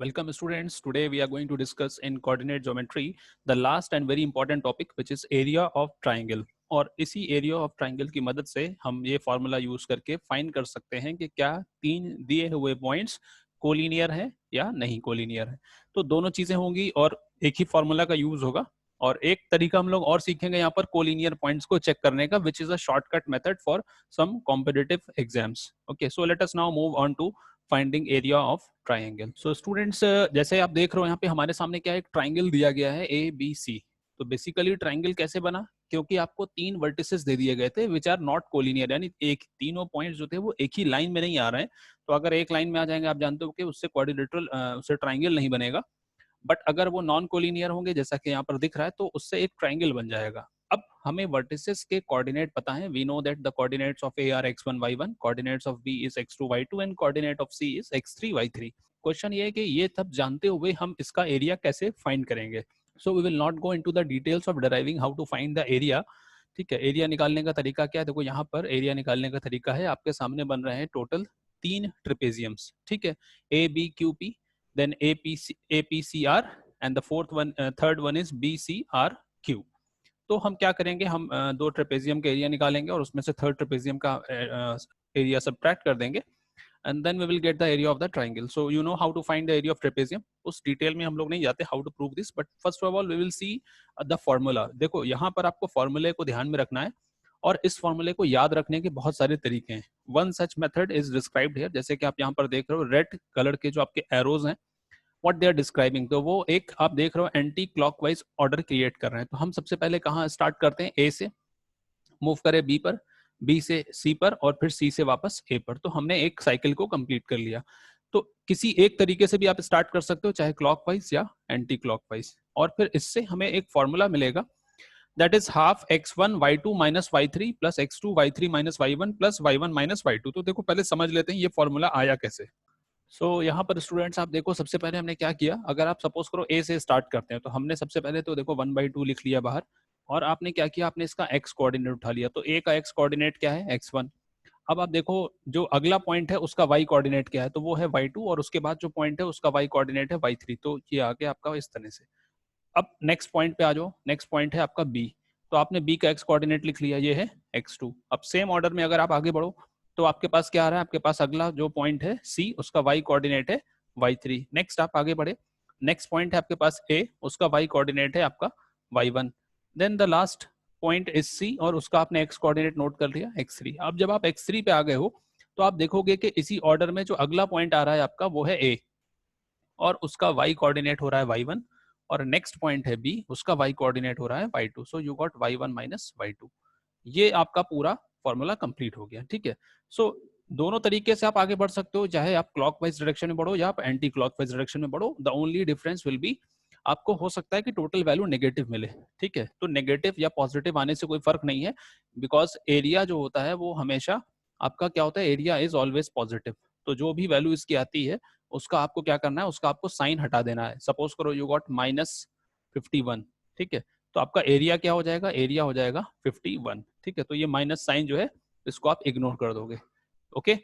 Welcome students. Today we are going to discuss in coordinate geometry the last and very important topic which is area of triangle. और इसी area of triangle की मदद से हम ये formula use करके find कर सकते हैं कि क्या तीन दिए हुए पॉइंट्स कोलिनियर है या नहीं कोलिनियर है। तो दोनों चीजें होंगी और एक ही फॉर्मूला का यूज होगा। और एक तरीका हम लोग और सीखेंगे यहाँ पर कोलिनियर पॉइंट्स को चेक करने का, which is a shortcut method for some competitive exams. Okay, so let us now move on to finding area of triangle. So students, जैसे आप देख रहे हो यहाँ पे हमारे सामने क्या एक ट्राइंगल दिया गया है ए बी सी। तो बेसिकली ट्राइंगल कैसे बना, क्योंकि आपको तीन वर्टिसेस दे दिए गए थे विच आर नॉट कोलिनियर, यानी एक तीनों पॉइंट्स जो थे वो एक ही लाइन में नहीं आ रहे हैं। तो अगर एक लाइन में आ जाएंगे आप जानते हो कि उससे क्वाड्रिलेटरल उससे ट्राइंगल नहीं बनेगा। बट अगर वो नॉन कोलिनियर होंगे जैसा कि यहाँ पर दिख रहा है तो उससे एक ट्राइंगल बन जाएगा। अब हमें वर्टिसेस के कोऑर्डिनेट पता है। We know that the coordinates of A are x1 y1, coordinates of B is x2 y2 and coordinate of C is x3 y3। Question ये है कि ये सब जानते हुए हम इसका एरिया कैसे फाइंड करेंगे। So we will not go into the details of deriving how to find the area. ठीक है, एरिया निकालने का तरीका क्या है, देखो यहाँ पर एरिया निकालने का तरीका है, आपके सामने बन रहे हैं टोटल तीन ट्रिपेजियम्स। ठीक है, A B Q P, then A P C R and the third one is B C R Q. तो हम क्या करेंगे, हम दो ट्रेपेजियम का एरिया निकालेंगे और उसमें से थर्ड ट्रेपेजियम का एरिया सब्ट्रैक्ट कर देंगे and then we will get the area of the triangle. So you know how to find the area of trapezium. उस डिटेल में हम लोग नहीं जाते how to prove this, but first of all we will see the formula. देखो यहाँ पर आपको फॉर्मूले को ध्यान में रखना है और इस फॉर्मूले को याद रखने के बहुत सारे तरीके हैं। One such method is described here, जैसे कि आप यहाँ पर देख रहे हो रेड कलर के जो आपके एरोज हैं व्हाट दे आर डिस्क्राइबिंग, तो वो एक आप देख रहे हो एंटी क्लॉकवाइज ऑर्डर क्रिएट कर रहे हैं। तो हम सबसे पहले कहाँ स्टार्ट करते हैं, ए से मूव करें बी पर, बी से सी पर और फिर सी से वापस ए पर। तो हमने एक साइकिल को कंप्लीट कर लिया। तो किसी एक तरीके से भी आप स्टार्ट कर सकते हो, चाहे क्लॉकवाइज या एंटी क्लॉकवाइज, और फिर इससे हमें एक फॉर्मूला मिलेगा that is half x1 y2 minus y3 plus x2 y3 minus y1 plus y1 minus y2। तो देखो पहले समझ लेते हैं ये फॉर्मूला आया कैसे। सो यहाँ पर स्टूडेंट्स आप देखो सबसे पहले हमने क्या किया, अगर आप सपोज करो ए से स्टार्ट करते हैं तो हमने सबसे पहले तो देखो 1/2 लिख लिया बाहर, और आपने क्या किया, आपने इसका x कोऑर्डिनेट उठा लिया। तो ए का x कोऑर्डिनेट क्या है, x1। अब आप देखो जो अगला पॉइंट है उसका y कोऑर्डिनेट क्या है, तो वो है y2, और उसके बाद जो पॉइंट है उसका y कोऑर्डिनेट है y3। तो ये आ गया आपका इस तरह से। अब नेक्स्ट पॉइंट पे आ जाओ, नेक्स्ट पॉइंट है आपका b। तो आपने b का x कोऑर्डिनेट लिख लिया, ये है x2। अब सेम ऑर्डर में अगर आप आगे बढ़ो तो आपके पास क्या आ रहा है, आपके पास अगला जो पॉइंट है c, उसका y कोऑर्डिनेट है y3। नेक्स्ट आप आगे बढ़े, नेक्स्ट पॉइंट है आपके पास a, उसका y कोऑर्डिनेट है आपका y1। Then the last point is c और उसका आपने x कोऑर्डिनेट नोट कर लिया x3। अब जब आप x3 पे आ गए हो तो आप देखोगे कि इसी ऑर्डर में जो अगला पॉइंट आ रहा है आपका वो है a, और उसका y कोऑर्डिनेट हो रहा है y1, और नेक्स्ट पॉइंट है b, उसका y कोऑर्डिनेट हो रहा है y2। So you got y1 minus y2। ये आपका पूरा फॉर्मूला कंप्लीट हो गया। ठीक है, सो दोनों तरीके से आप आगे बढ़ सकते हो, चाहे आप क्लॉकवाइज डायरेक्शन में बढ़ो या आप एंटी क्लॉकवाइज डायरेक्शन में बढ़ो। The only difference will be, आपको हो सकता है कि टोटल वैल्यू नेगेटिव मिले। ठीक है, तो नेगेटिव या पॉजिटिव आने से कोई फर्क नहीं है, बिकॉज एरिया जो होता है वो हमेशा आपका क्या होता है, एरिया इज ऑलवेज पॉजिटिव। तो जो भी वैल्यू इसकी आती है उसका आपको क्या करना है, उसका आपको साइन हटा देना है। सपोज करो यू गॉट -51। ठीक है, तो आपका एरिया क्या हो जाएगा, एरिया हो जाएगा 51। ठीक है, तो ये माइनस साइन जो है इसको आप इग्नोर कर दोगे। ओके,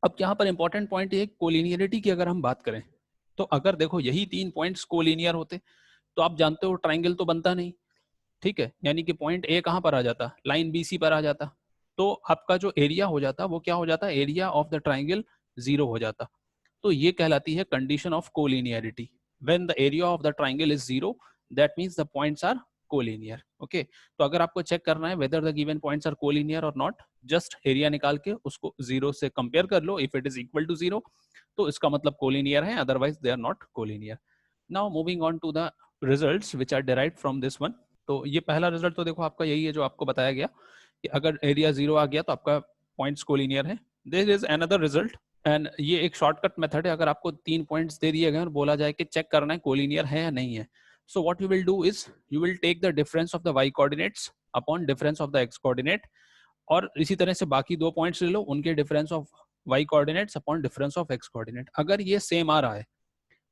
अब यहाँ पर इंपॉर्टेंट पॉइंट ये कोलिनियरिटी की अगर हम बात करें तो अगर देखो यही तीन पॉइंट्स कोलिनियर होते तो आप जानते हो ट्राइंगल तो बनता नहीं। ठीक है, यानी कि पॉइंट ए कहाँ पर आ जाता, लाइन बी सी पर आ जाता, तो आपका जो एरिया हो जाता वो क्या हो जाता, एरिया ऑफ द ट्राइंगल 0 हो जाता। तो ये कहलाती है condition of collinearity. When the area of the triangle is 0 that means the points are collinear. Okay, तो अगर आपको चेक करना है whether the given points are collinear और नॉट, जस्ट एरिया निकाल के उसको 0 से कंपेयर कर लो। If it is equal to 0 तो इसका मतलब कोलिनियर है, otherwise they are not collinear. Now moving on to the results which are derived from this one. तो ये पहला रिजल्ट तो देखो आपका यही है जो आपको बताया गया कि अगर एरिया 0 आ गया तो आपका पॉइंट्स कोलिनियर है। There is another result, and ये एक शॉर्टकट मेथड है। अगर आपको तीन पॉइंट्स दे दिए गए और बोला जाए कि चेक करना है कोलिनियर है या नहीं है, so what you will do is you will take the difference of the y coordinates upon difference of the x coordinate, और इसी तरह से बाकी दो पॉइंट्स ले लो, उनके difference of y coordinates upon difference of x coordinate. अगर ये सेम आ रहा है,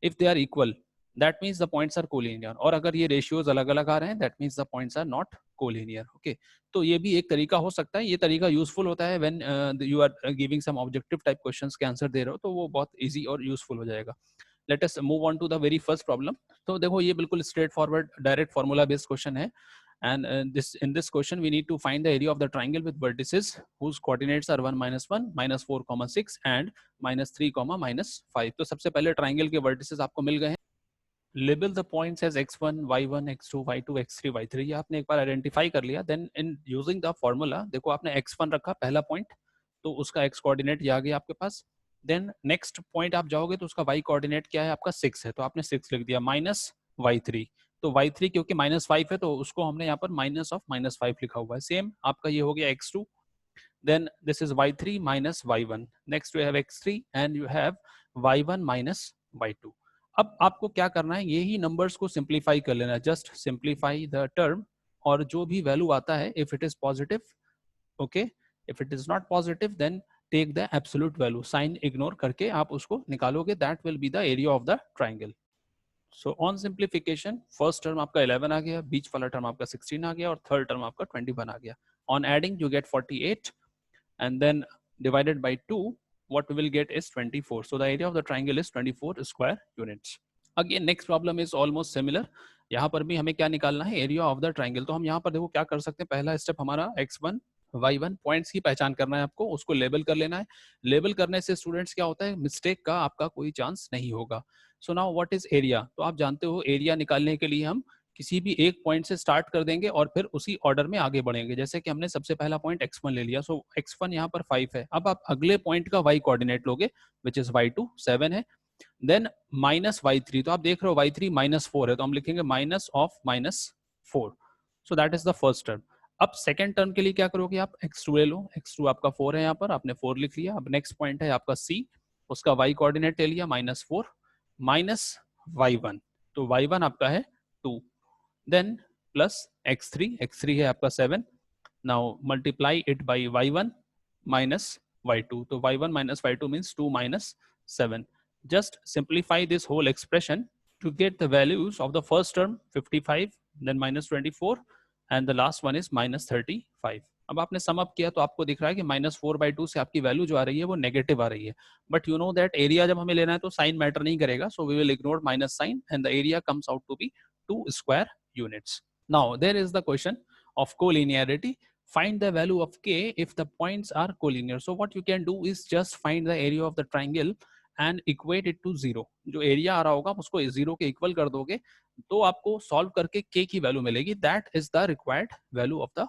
if they are equal, that means the points are collinear, और अगर ये रेशियोज अलग अलग आ रहे हैं that means the points are not collinear. Okay, तो ये भी एक तरीका हो सकता है। ये तरीका यूजफुल होता है when you are giving some objective type questions के आंसर दे रहे हो, तो वो बहुत इजी और यूजफुल हो जाएगा। Let us move on to the very first problem. तो देखो ये बिल्कुल straightforward direct formula based question है, and in this question we need to find the area of the triangle with vertices whose coordinates are 1 minus 1 minus 4 comma 6 and minus 3 comma minus 5। तो सबसे पहले triangle के vertices आपको मिल गए हैं। Label the points as x1 y1 x2 y2 x3 y3, ये आपने एक बार आइडेंटिफाई कर लिया। Then in using the formula देखो आपने x1 रखा पहला पॉइंट, तो उसका x कोऑर्डिनेट ये आ गया आपके पास। देन नेक्स्ट पॉइंट आप जाओगे तो उसका y कोऑर्डिनेट क्या है आपका 6 है, तो आपने 6 लिख दिया माइनस y3। तो y3 क्योंकि -5 है तो उसको हमने यहाँ पर माइनस ऑफ -5 लिखा हुआ है। सेम आपका ये हो गया x2, then this is y3 minus y1, next we have x3 and you have y1 minus y2। अब आपको क्या करना है, यही नंबर्स को सिंप्लीफाई कर लेना, जस्ट सिंप्लीफाई द टर्म, और जो भी वैल्यू आता है if it is positive okay, if it is not positive then take the absolute value, sign ignore करके आप उसको निकालोगे, that will be the area of the triangle. So on simplification first term आपका 11 आ गया, बीच वाला term आपका 16 आ गया और थर्ड टर्म आपका 21 आ गया। On adding you get 48 and then divided by 2 what we will get is 24, so the area of the triangle is 24 square units। again next problem is almost similar, यहाँ पर भी हमें क्या निकालना है, एरिया ऑफ द ट्राइंगल। तो हम यहाँ पर देखो क्या कर सकते हैं, पहला स्टेप हमारा x1 y1 पॉइंट्स की पहचान करना है आपको, उसको लेबल कर लेना है। लेबल करने से स्टूडेंट्स क्या होता है, मिस्टेक का आपका कोई चांस नहीं होगा। So now what is area, तो आप जानते हो एरिया निकालने के लिए हम किसी भी एक पॉइंट से स्टार्ट कर देंगे और फिर उसी ऑर्डर में आगे बढ़ेंगे। जैसे कि हमने सबसे पहला पॉइंट x1 ले लिया, सो x1 यहाँ पर 5 है। अब आप अगले पॉइंट का y कोऑर्डिनेट लोगे विच इज y2 7 है, देन माइनस y3, तो आप देख रहे हो y3 -4 है, तो हम लिखेंगे minus of -4, so that is the first term. अब सेकेंड टर्म के लिए क्या करोगे आप, x2 ले लो, x2 आपका 4 है, यहाँ पर आपने 4 लिख लिया। अब नेक्स्ट पॉइंट है आपका c, उसका y कोऑर्डिनेट ले लिया -4 माइनस y1, तो y1 आपका है 2, then plus x3, x3 है आपका 7, now multiply it by y1 minus y2, तो y1 minus y2 means 2 minus 7। just simplify this whole expression to get the values of the first term 55, then minus 24 and the last one is minus 35। अब आपने sum up किया तो आपको दिख रहा है कि -4/2 से आपकी वैल्यू जो आ रही है वो नेगेटिव आ रही है, but you know that area जब हमें लेना है तो साइन मैटर नहीं करेगा, so we will ignore minus sign and the area comes out to be 2 square units। Now there is the question of collinearity, find the value of k if the points are collinear। so what you can do is just find the area of the triangle and equate it to 0। जो area आ रहा होगा उसको 0 के equal कर दोगे तो आपको solve करके k की वैल्यू मिलेगी, that is the required value of the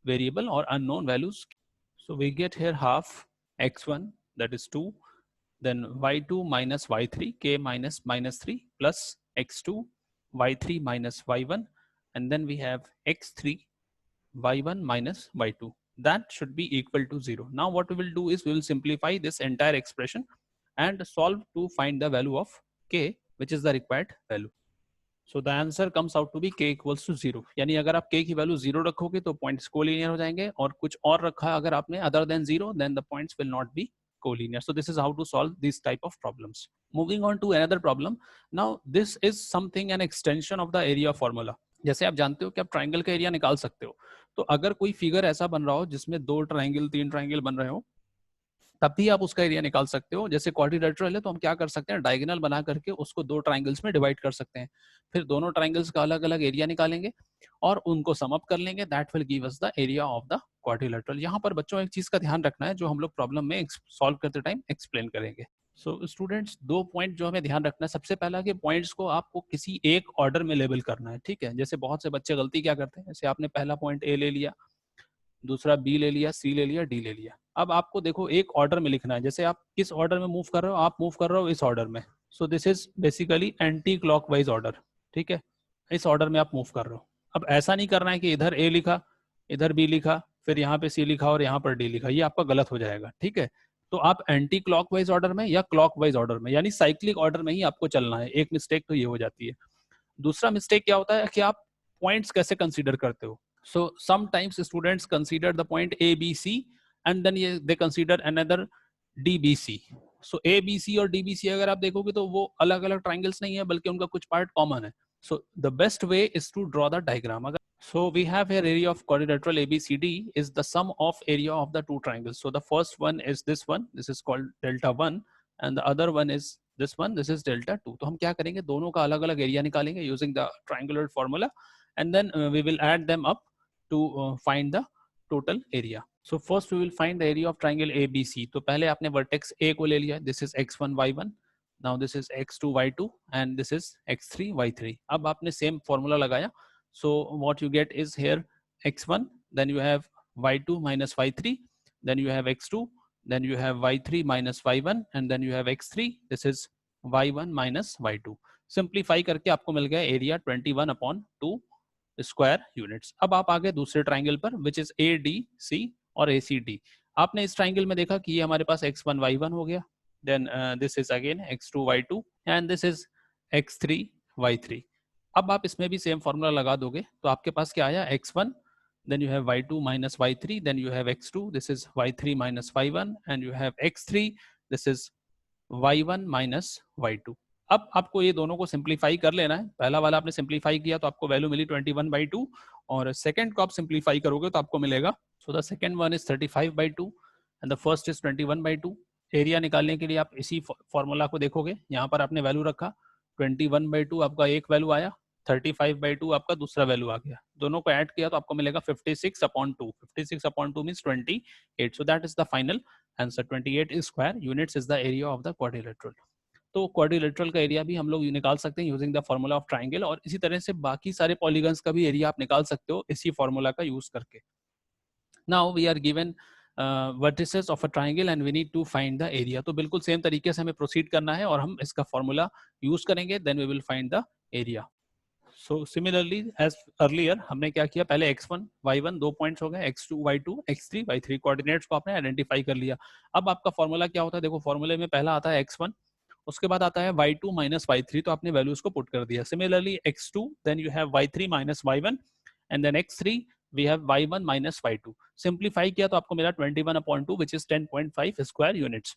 variable or unknown values। so we get here half x1 that is 2, then y2 minus y3 k minus -3 plus x2 y3 minus y1 and then we have x3 y1 minus y2, that should be equal to 0। now what we will do is we will simplify this entire expression and solve to find the value of k which is the required value। so the answer comes out to be k equals to 0, यानी अगर आप k की value 0 रखोगे तो points collinear हो जाएंगे, और कुछ और रखा अगर आपने other than 0 then the points will not be collinear। so this is how to solve these type of problems। moving on to another problem, now this is something an extension of the area formula। जैसे आप जानते हो कि आप triangle का area निकाल सकते हो, तो अगर कोई फिगर ऐसा बन रहा हो जिसमें 2 ट्राइंगल 3 ट्राइंगल बन रहे हो तब भी आप उसका एरिया निकाल सकते हो। जैसे क्वाड्रिलेटरल है तो हम क्या कर सकते हैं, डायगोनल बना करके उसको 2 ट्राइंगल्स में डिवाइड कर सकते हैं, फिर दोनों ट्राइंगल्स का अलग अलग एरिया निकालेंगे और उनको सम अप कर लेंगे, that will give us the area of the quadrilateral. यहाँ पर बच्चों एक चीज का ध्यान रखना है जो हम लोग प्रॉब्लम में सॉल्व करते टाइम एक्सप्लेन करेंगे। सो स्टूडेंट्स 2 पॉइंट जो हमें ध्यान रखना है, सबसे पहला कि पॉइंट्स को आपको किसी एक ऑर्डर में लेबल करना है, ठीक है। जैसे बहुत से बच्चे गलती क्या करते हैं, जैसे आपने पहला पॉइंट ए ले लिया, दूसरा बी ले लिया, सी ले लिया, डी ले लिया। अब आपको देखो एक ऑर्डर में लिखना है, जैसे आप किस ऑर्डर में मूव कर रहे हो, आप मूव कर रहे हो इस ऑर्डर में, so this is basically anti clockwise order, ठीक है, इस ऑर्डर में आप मूव कर रहे हो। अब ऐसा नहीं करना है कि इधर ए लिखा, इधर बी लिखा, फिर यहाँ पे सी लिखा और यहाँ पर डी लिखा, ये आपका गलत हो जाएगा, ठीक है। तो आप एंटी क्लॉकवाइज ऑर्डर में या क्लॉकवाइज ऑर्डर में यानी साइक्लिक ऑर्डर में ही आपको चलना है। एक मिस्टेक तो ये हो जाती है। दूसरा मिस्टेक क्या होता है कि आप पॉइंट्स कैसे कंसीडर करते हो। So sometimes students consider the point A, B, C and then they consider another D, B, C। So A, B, C और D, B, C अगर आप देखोगे तो वो अलग अलग ट्राइंगल्स नहीं है बल्कि उनका कुछ पार्ट कॉमन है। So the best way is to draw the diagram। So we have here area of quadrilateral ABCD is the sum of area of the 2 triangles। So the first one is this one, this is called delta 1 and the other one is this one, this is delta 2. तो हम क्या करेंगे, दोनों का अलग अलग area निकालेंगे using the triangular formula, and then we will add them up to find the total area. So first we will find the area of triangle ABC. तो पहले आपने vertex A को ले लिया, this is x1 y1, now this is x2 y2 and this is x3 y3. अब आपने same formula लगाया, so what you get is here x1, then you have y2 minus y3, then you have x2, then you have y3 minus y1, and then you have x3, this is y1 minus y2. Simplify करके आपको मिल गया area 21/2 square units. अब आप आ गए दूसरे triangle पर, which is ADC और ACD. आपने इस ट्राइंगल में देखा कि ये हमारे पास x1 y1 हो गया, then this is again x2 y2 and this is x3 y3. अब आप इसमें भी सेम फॉर्मूला लगा दोगे तो आपके पास क्या आया, x1, then you have y2 minus y3, then you have x2, this is y3 minus y1, and you have x3, this is y1 minus y2. अब आपको ये दोनों को सिंप्लीफाई कर लेना है. पहला वाला आपने सिंप्लीफाई किया तो आपको वैल्यू मिली 21/2, और सेकंड को आप सिंप्लीफाई करोगे तो आपको मिलेगा, so the second one is 35/2 and the first is 21/2. Area निकालने के लिए आप इसी फॉर्मूला को देखोगे, यहाँ पर आपने वैल्यू रखा 21/2, आपका एक वैल्यू आया, 35/2 आपका दूसरा वैल्यू आ गया, दोनों को ऐड किया तो आपको मिलेगा 56/2. 56/2 means 28. So that is the final answer. 28 square units is the area of the quadrilateral. तो क्वाड्रिलेटरल का एरिया भी हम लोग निकाल सकते हैं using the formula of triangle, और इसी तरह से बाकी सारे पॉलीगन्स का भी एरिया आप निकाल सकते हो इसी फॉर्मूला का यूज करके. Now we are given vertices of a triangle and we need to find the area. तो बिल्कुल सेम तरीके से हमें प्रोसीड करना है और हम इसका फॉर्मूला यूज करेंगे, then we will find the area. So similarly as earlier हमने क्या किया, पहले x1 y1 दो पॉइंट्स हो गए, x2 y2 x3 y3 coordinates को आपने आइडेंटिफाई कर लिया. अब आपका फॉर्मूला क्या होता है, देखो फॉर्मूले में पहला आता है x1, उसके बाद आता है y2 minus y3, तो आपने वैल्यूज को पुट कर दिया. Similarly x2, then you have y3 minus y1, and then x3 we have y1 minus y2. Simplify किया तो आपको मिला 21/2 which is 10.5 स्क्वायर यूनिट्स.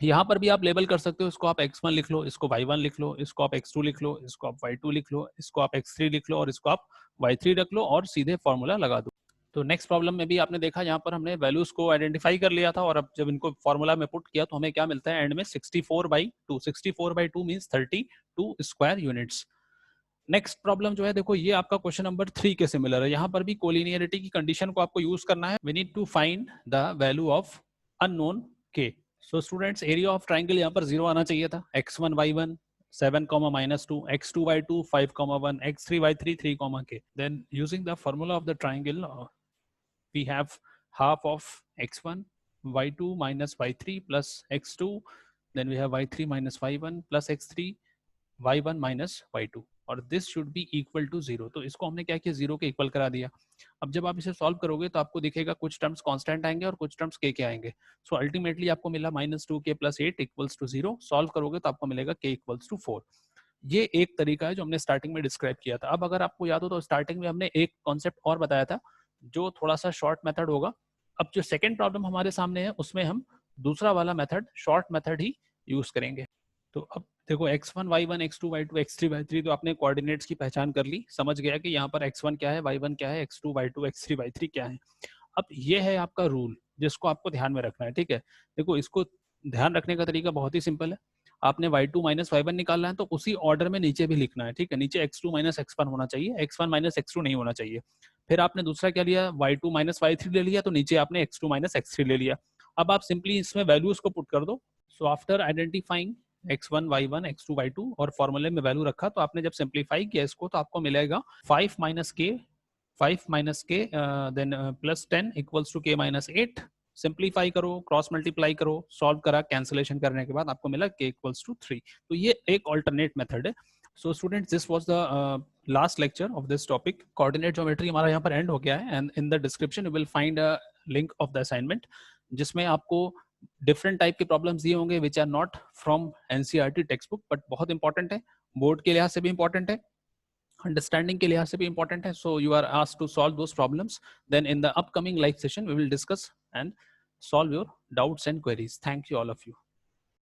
यहाँ पर भी आप लेबल कर सकते हो, इसको आप x1 लिख लो, इसको y1 लिख लो, इसको आप x2 लिख लो, इसको आप y2 लिख लो, इसको आप x3 लिख लो और इसको आप y3 रख लो और सीधे फॉर्मूला लगा दो. तो नेक्स्ट प्रॉब्लम में भी आपने देखा, यहाँ पर हमने वैल्यूज को आइडेंटिफाई कर लिया था और अब जब इनको फॉर्मूला में पुट किया तो हमें क्या मिलता है एंड में 64/2. 64/2 means 32 square units. Next problem जो है, देखो ये आपका क्वेश्चन नंबर 3 के सिमिलर है. यहाँ पर भी कोलिनियरिटी की कंडीशन को आपको यूज करना है. We need to find the value of unknown k. So students area of triangle यहाँ पर 0 आना चाहिए था. x1 y1 7, -2, x2 y2 5, 1, x3 y3 3, k. Then using the formula of the triangle, we have half of x1 y2 minus y3 plus x2, then we have y3 minus y1 plus x3 y1 minus y2, और this should be equal to 0. तो इसको हमने क्या किया, 0 के equal करा दिया. अब जब आप इसे सॉल्व करोगे तो आपको दिखेगा कुछ टर्म्स कांस्टेंट आएंगे और कुछ टर्म्स के आएंगे. सो अल्टीमेटली आपको मिला -2k + 8 इक्वल्स टू 0. सॉल्व करोगे तो आपको मिलेगा k इक्वल्स टू 4. ये एक तरीका है जो हमने स्टार्टिंग में डिस्क्राइब किया था. अब अगर आपको याद हो तो स्टार्टिंग में हमने एक कॉन्सेप्ट और बताया था जो थोड़ा सा शॉर्ट मेथड होगा. अब जो सेकेंड प्रॉब्लम हमारे सामने है उसमें हम दूसरा वाला मेथड, शॉर्ट मेथड ही यूज करेंगे. तो अब देखो x1 y1 x2 y2 x3 y3, तो आपने कोऑर्डिनेट्स की पहचान कर ली, समझ गया कि यहाँ पर x1 क्या है, y1 क्या है, x2 y2 x3 y3 क्या है. अब ये है आपका रूल जिसको आपको ध्यान में रखना है. ठीक है, देखो इसको ध्यान रखने का तरीका बहुत ही सिंपल है. आपने y2 minus y1 निकालना है तो उसी ऑर्डर में नीचे भी लिखना है. ठीक है, नीचे x2 minus x1 होना चाहिए, x1 minus x2 नहीं होना चाहिए. फिर आपने दूसरा क्या लिया, y2 minus y3 ले लिया, तो नीचे आपने x2 minus x3 ले लिया. अब आप सिंपली इसमें वैल्यूज को पुट कर दो. So after identifying x1 y1 x2 y2 और फॉर्मूले में वैल्यू रखा, तो आपने जब सिंप्लीफाई किया इसको तो आपको मिलेगा 5 minus k then plus 10 equals to k minus 8. Simplify करो, क्रॉस मल्टीप्लाई करो, सॉल्व करा, कैंसिलेशन करने के बाद आपको मिला k इक्वल्स टू 3. तो ये एक ऑल्टरनेट मेथड है. So students, this was the last lecture of this topic. Coordinate geometry हमारा यहाँ पर एंड हो गया है, and in the description you will find a link of the assignment जिसमें आपको डिफरेंट टाइप के प्रॉब्लम्स दिए होंगे which are not from NCERT textbook, but बहुत इंपॉर्टेंट है, बोर्ड के लिहाज से भी इंपॉर्टेंट है, अंडरस्टैंडिंग के लिहाज से भी इंपॉर्टेंट है. So you are asked to solve those problems. Then in the upcoming live session we will discuss and solve your doubts and queries. Thank you all of you.